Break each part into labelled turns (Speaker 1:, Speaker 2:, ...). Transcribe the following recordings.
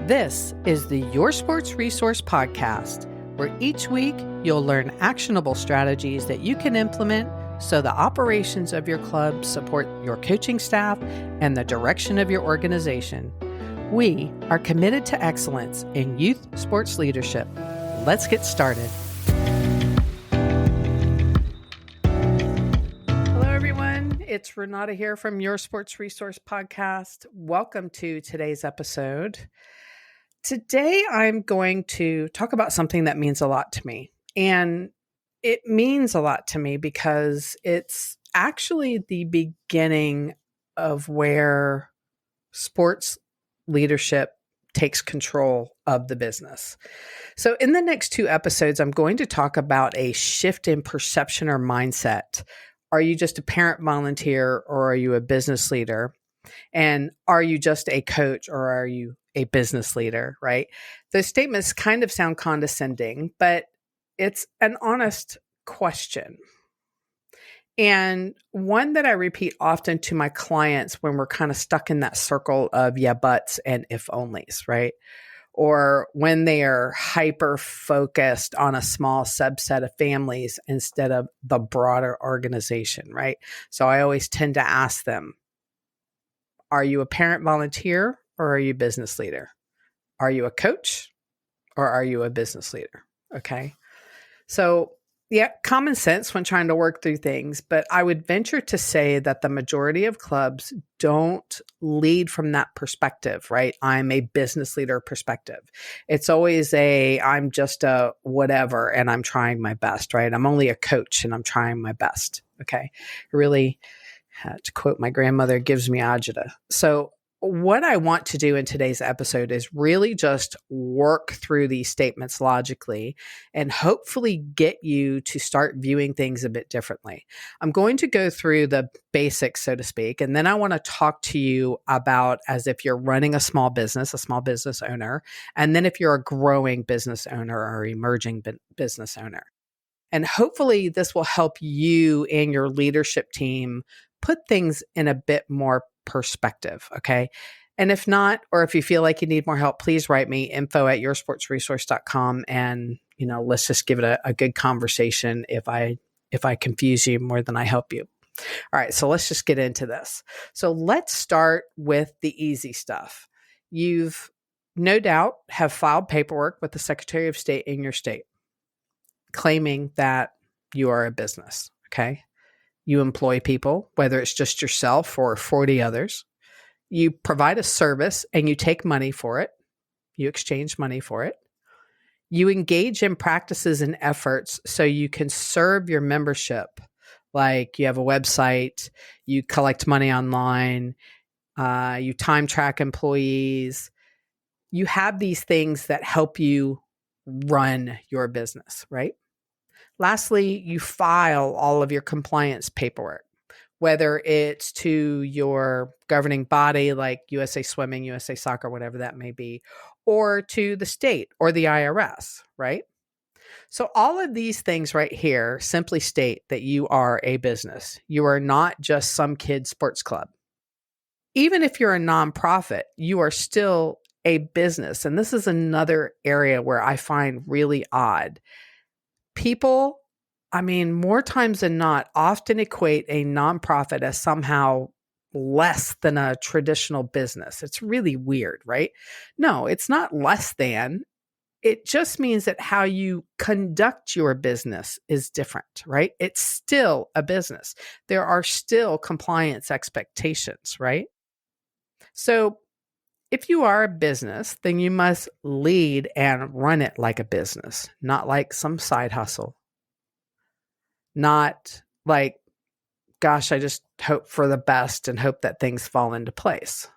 Speaker 1: This is the Your Sports Resource Podcast, where each week you'll learn actionable strategies that you can implement so the operations of your club support your coaching staff and the direction of your organization. We are committed to excellence in youth sports leadership. Let's get started. Hello, everyone. It's Renata here from Your Sports Resource Podcast. Welcome to today's episode. Today, I'm going to talk about something that means a lot to me. And it means a lot to me because it's actually the beginning of where sports leadership takes control of the business. So in the next two episodes, I'm going to talk about a shift in perception or mindset. Are you just a parent volunteer or are you a business leader? And are you just a coach or are you a business leader, right? Those statements kind of sound condescending, but it's an honest question. And one that I repeat often to my clients when we're kind of stuck in that circle of yeah, buts and if onlys, right? Or when they are hyper focused on a small subset of families instead of the broader organization, right? So I always tend to ask them, are you a parent volunteer or are you a business leader? Are you a coach or are you a business leader? Okay. So yeah, common sense when trying to work through things, but I would venture to say that the majority of clubs don't lead from that perspective, right? I'm a business leader perspective. It's always I'm just a whatever and I'm trying my best, right? I'm only a coach and I'm trying my best. Okay. Really, to quote my grandmother, gives me agita. So what I want to do in today's episode is really just work through these statements logically and hopefully get you to start viewing things a bit differently. I'm going to go through the basics, so to speak, and then I want to talk to you about as if you're running a small business owner, and then if you're a growing business owner or emerging business owner. And hopefully this will help you and your leadership team put things in a bit more perspective. Okay. And if not, or if you feel like you need more help, please write me info@yoursportsresource.com. And, let's just give it a good conversation if I confuse you more than I help you. All right. So let's just get into this. So let's start with the easy stuff. You've no doubt have filed paperwork with the Secretary of State in your state claiming that you are a business. Okay. You employ people, whether it's just yourself or 40 others. You provide a service and you take money for it. You exchange money for it. You engage in practices and efforts so you can serve your membership. Like you have a website, you collect money online, you time track employees. You have these things that help you run your business, right? Lastly, you file all of your compliance paperwork, whether it's to your governing body like USA Swimming, USA Soccer, whatever that may be, or to the state or the IRS, right? So all of these things right here simply state that you are a business. You are not just some kid's sports club. Even if you're a nonprofit, you are still a business. And this is another area where I find really odd. People, more times than not, often equate a nonprofit as somehow less than a traditional business. It's really weird, right? No, it's not less than. It just means that how you conduct your business is different, right? It's still a business. There are still compliance expectations, right? So if you are a business, then you must lead and run it like a business, not like some side hustle. Not like, gosh, I just hope for the best and hope that things fall into place.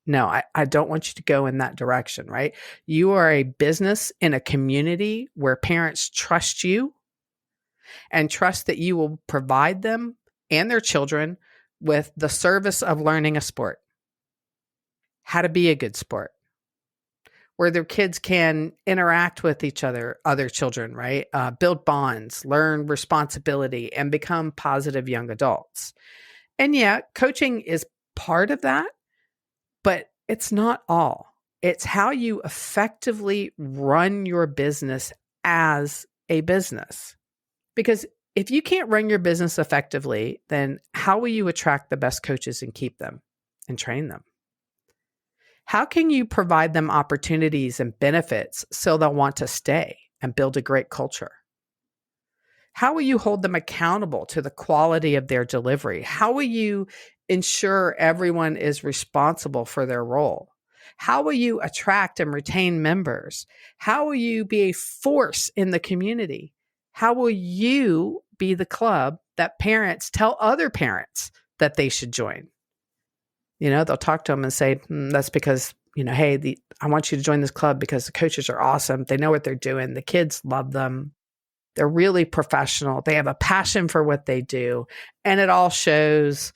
Speaker 1: No, I don't want you to go in that direction, right? You are a business in a community where parents trust you and trust that you will provide them and their children with the service of learning a sport, how to be a good sport, where their kids can interact with each other, other children, right? Build bonds, learn responsibility, and become positive young adults. And yeah, coaching is part of that, but it's not all. It's how you effectively run your business as a business. Because if you can't run your business effectively, then how will you attract the best coaches and keep them and train them? How can you provide them opportunities and benefits so they'll want to stay and build a great culture? How will you hold them accountable to the quality of their delivery? How will you ensure everyone is responsible for their role? How will you attract and retain members? How will you be a force in the community? How will you be the club that parents tell other parents that they should join? They'll talk to them and say, that's because, hey, I want you to join this club because the coaches are awesome. They know what they're doing. The kids love them. They're really professional. They have a passion for what they do. And it all shows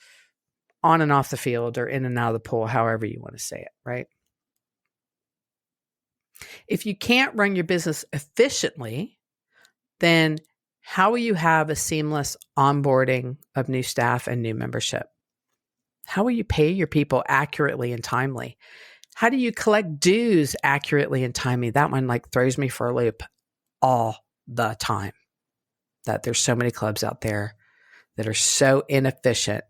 Speaker 1: on and off the field or in and out of the pool, however you want to say it, right? If you can't run your business efficiently, then how will you have a seamless onboarding of new staff and new membership? How will you pay your people accurately and timely? How do you collect dues accurately and timely? That one throws me for a loop all the time, that there's so many clubs out there that are so inefficient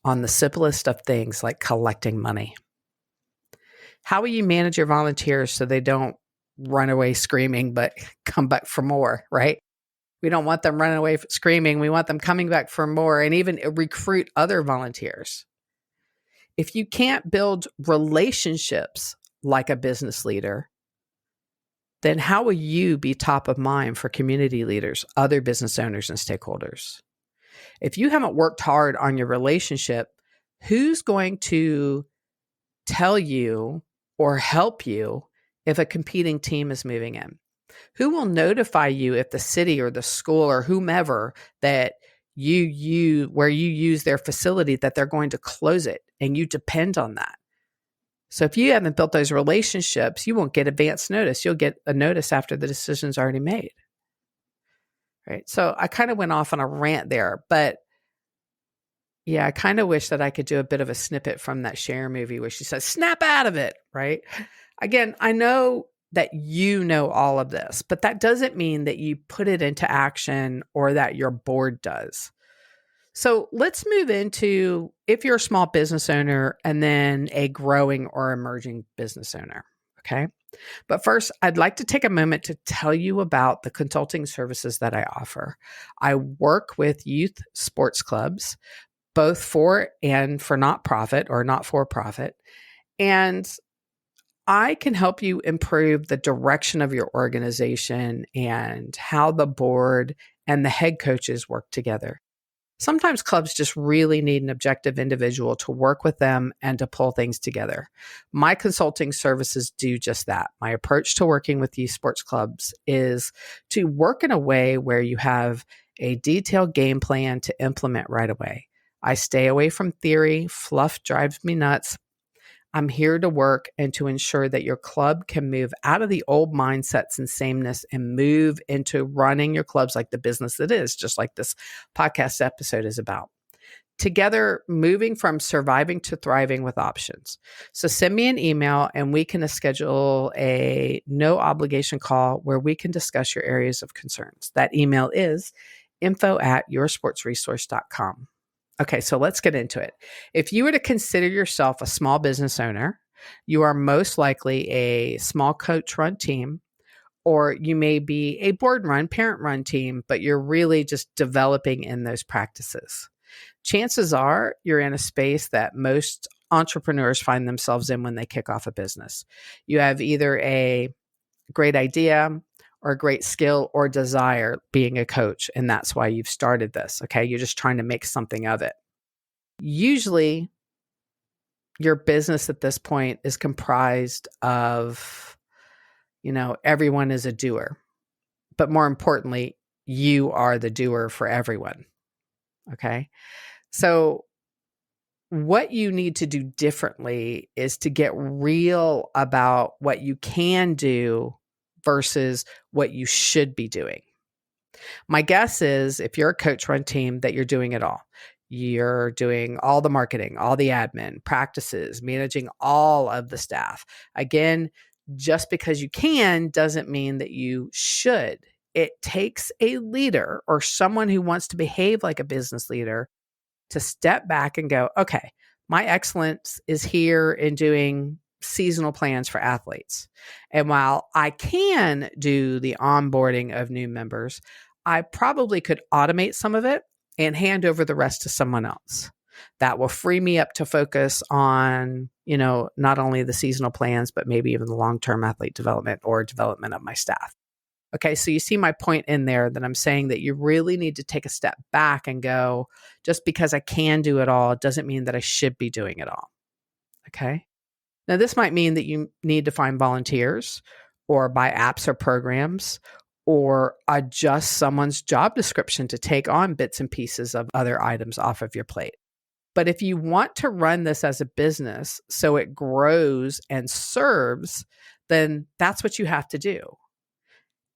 Speaker 1: on the simplest of things like collecting money. How will you manage your volunteers so they don't run away screaming but come back for more, right? We don't want them running away screaming. We want them coming back for more and even recruit other volunteers. If you can't build relationships like a business leader, then how will you be top of mind for community leaders, other business owners, and stakeholders? If you haven't worked hard on your relationship, who's going to tell you or help you if a competing team is moving in? Who will notify you if the city or the school or whomever that where you use their facility, that they're going to close it and you depend on that? So if you haven't built those relationships, you won't get advance notice. You'll get a notice after the decision's already made. Right? So I kind of went off on a rant there, but yeah, I kind of wish that I could do a bit of a snippet from that Cher movie where she says, snap out of it, right? Again, I know that you know all of this, but that doesn't mean that you put it into action or that your board does. So let's move into if you're a small business owner and then a growing or emerging business owner, okay? But first, I'd like to take a moment to tell you about the consulting services that I offer. I work with youth sports clubs, both for and for not-profit or not-for-profit, and I can help you improve the direction of your organization and how the board and the head coaches work together. Sometimes clubs just really need an objective individual to work with them and to pull things together. My consulting services do just that. My approach to working with youth sports clubs is to work in a way where you have a detailed game plan to implement right away. I stay away from theory. Fluff drives me nuts. I'm here to work and to ensure that your club can move out of the old mindsets and sameness and move into running your clubs like the business it is, just like this podcast episode is about. Together, moving from surviving to thriving with options. So send me an email and we can schedule a no obligation call where we can discuss your areas of concerns. That email is info@yoursportsresource.com. Okay, so let's get into it. If you were to consider yourself a small business owner, you are most likely a small coach-run team, or you may be a board-run, parent-run team, but you're really just developing in those practices. Chances are you're in a space that most entrepreneurs find themselves in when they kick off a business. You have either a great idea or a great skill or desire being a coach, and that's why you've started this, okay? You're just trying to make something of it. Usually, your business at this point is comprised of, everyone is a doer. But more importantly, you are the doer for everyone, okay? So what you need to do differently is to get real about what you can do versus what you should be doing. My guess is if you're a coach-run team that you're doing it all. You're doing all the marketing, all the admin, practices, managing all of the staff. Again, just because you can doesn't mean that you should. It takes a leader or someone who wants to behave like a business leader to step back and go, okay, my excellence is here in doing seasonal plans for athletes. And while I can do the onboarding of new members, I probably could automate some of it and hand over the rest to someone else. That will free me up to focus on, not only the seasonal plans, but maybe even the long-term athlete development or development of my staff. Okay, so you see my point in there that I'm saying that you really need to take a step back and go, just because I can do it all doesn't mean that I should be doing it all. Okay. Now, this might mean that you need to find volunteers or buy apps or programs or adjust someone's job description to take on bits and pieces of other items off of your plate. But if you want to run this as a business so it grows and serves, then that's what you have to do.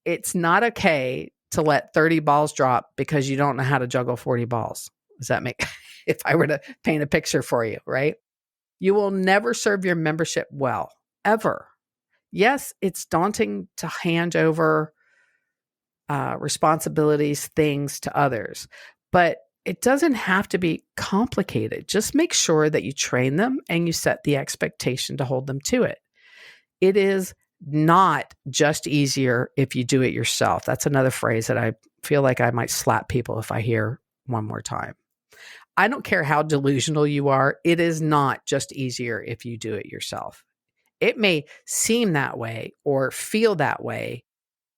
Speaker 1: It's not okay to let 30 balls drop because you don't know how to juggle 40 balls. Does that make, if I were to paint a picture for you, right? You will never serve your membership well, ever. Yes, it's daunting to hand over responsibilities, things to others, but it doesn't have to be complicated. Just make sure that you train them and you set the expectation to hold them to it. It is not just easier if you do it yourself. That's another phrase that I feel like I might slap people if I hear one more time. I don't care how delusional you are. It is not just easier if you do it yourself. It may seem that way or feel that way,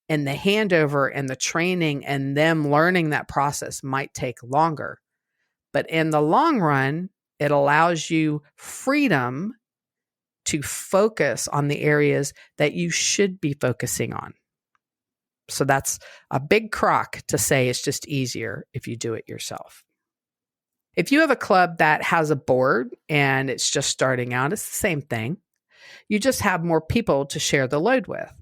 Speaker 1: and the handover and the training and them learning that process might take longer. But in the long run, it allows you freedom to focus on the areas that you should be focusing on. So that's a big crock to say it's just easier if you do it yourself. If you have a club that has a board and it's just starting out, it's the same thing. You just have more people to share the load with.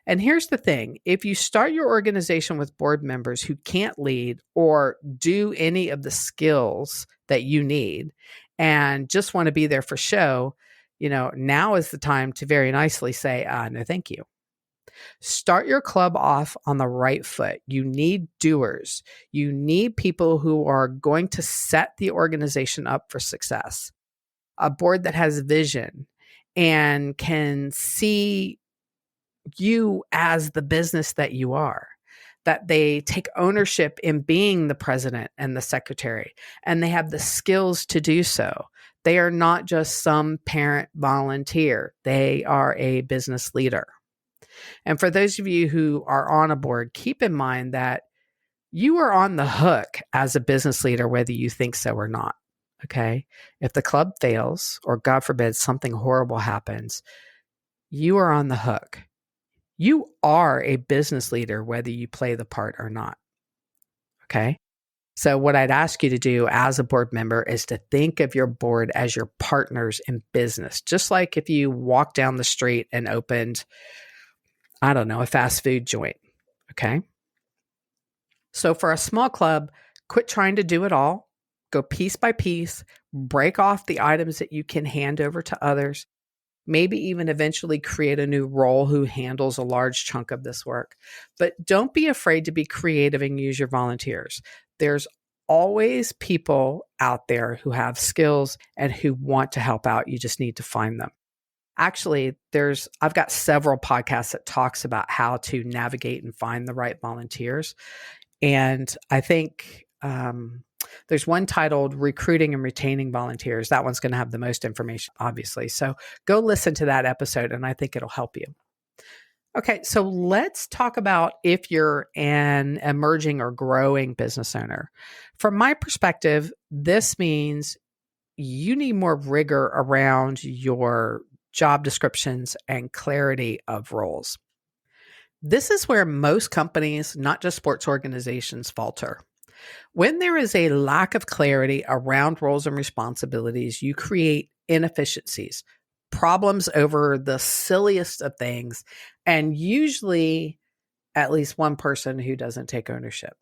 Speaker 1: And here's the thing. If you start your organization with board members who can't lead or do any of the skills that you need and just want to be there for show, now is the time to very nicely say, no, thank you. Start your club off on the right foot. You need doers. You need people who are going to set the organization up for success. A board that has vision and can see you as the business that you are, that they take ownership in being the president and the secretary, and they have the skills to do so. They are not just some parent volunteer. They are a business leader. And for those of you who are on a board, keep in mind that you are on the hook as a business leader, whether you think so or not. Okay. If the club fails, or God forbid, something horrible happens, you are on the hook. You are a business leader, whether you play the part or not. Okay. So what I'd ask you to do as a board member is to think of your board as your partners in business. Just like if you walk down the street and opened, a fast food joint. Okay. So for a small club, quit trying to do it all. Go piece by piece, break off the items that you can hand over to others, maybe even eventually create a new role who handles a large chunk of this work. But don't be afraid to be creative and use your volunteers. There's always people out there who have skills and who want to help out. You just need to find them. Actually, I've got several podcasts that talks about how to navigate and find the right volunteers. And I think there's one titled Recruiting and Retaining Volunteers. That one's going to have the most information, obviously. So go listen to that episode, and I think it'll help you. Okay, so let's talk about if you're an emerging or growing business owner. From my perspective, this means you need more rigor around your job descriptions and clarity of roles. This is where most companies, not just sports organizations, falter. When there is a lack of clarity around roles and responsibilities, you create inefficiencies, problems over the silliest of things, and usually at least one person who doesn't take ownership.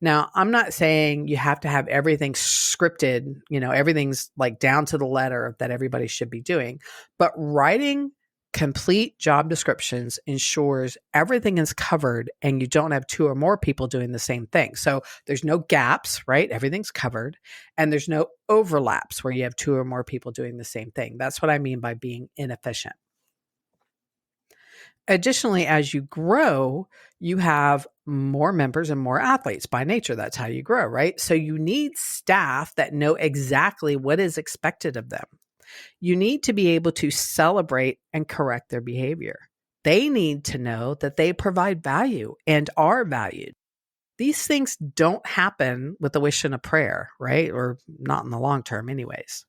Speaker 1: Now, I'm not saying you have to have everything scripted, everything's like down to the letter that everybody should be doing, but writing complete job descriptions ensures everything is covered and you don't have two or more people doing the same thing. So there's no gaps, right? Everything's covered, and there's no overlaps where you have two or more people doing the same thing. That's what I mean by being inefficient. Additionally, as you grow, you have more members and more athletes by nature. That's how you grow, right? So you need staff that know exactly what is expected of them. You need to be able to celebrate and correct their behavior. They need to know that they provide value and are valued. These things don't happen with a wish and a prayer, right? Or not in the long term anyways.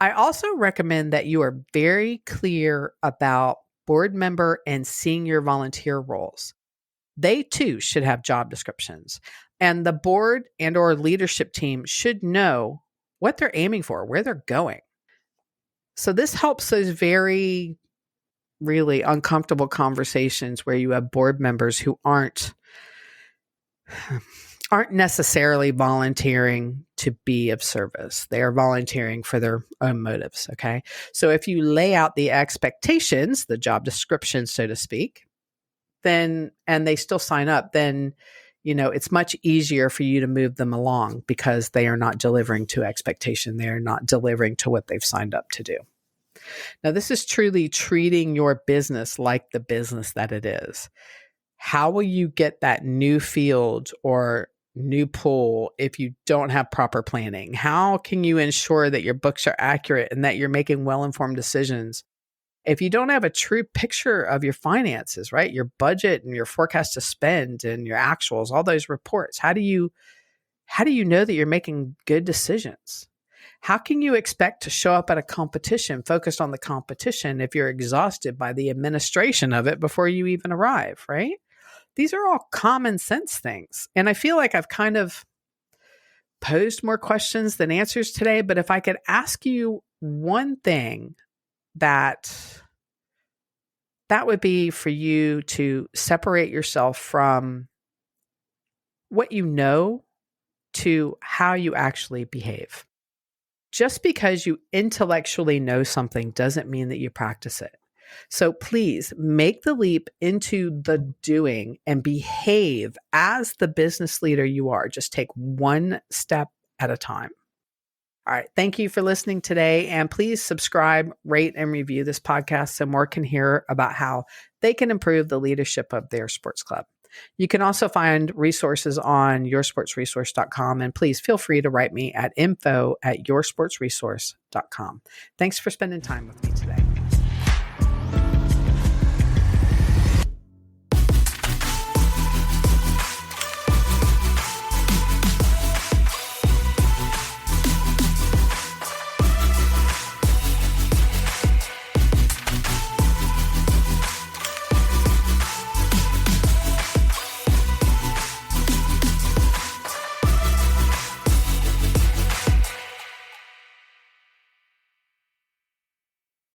Speaker 1: I also recommend that you are very clear about board member and senior volunteer roles. They too should have job descriptions, and the board and or leadership team should know what they're aiming for, where they're going. So this helps those very really uncomfortable conversations where you have board members who aren't necessarily volunteering to be of service. They are volunteering for their own motives, okay? So if you lay out the expectations, the job description, so to speak, then, and they still sign up, then, it's much easier for you to move them along because they are not delivering to expectation. They are not delivering to what they've signed up to do. Now, this is truly treating your business like the business that it is. How will you get that new field or new pool if you don't have proper planning? How can you ensure that your books are accurate and that you're making well-informed decisions if you don't have a true picture of your finances, right? Your budget and your forecast to spend and your actuals, all those reports. How do you know that you're making good decisions? How can you expect to show up at a competition focused on the competition if you're exhausted by the administration of it before you even arrive, right? These are all common sense things. And I feel like I've kind of posed more questions than answers today, but if I could ask you one thing, that would be for you to separate yourself from what you know to how you actually behave. Just because you intellectually know something doesn't mean that you practice it. So please make the leap into the doing and behave as the business leader you are. Just take one step at a time. All right. Thank you for listening today. And please subscribe, rate, and review this podcast so more can hear about how they can improve the leadership of their sports club. You can also find resources on yoursportsresource.com. And please feel free to write me at info@yoursportsresource.com. Thanks for spending time with me today.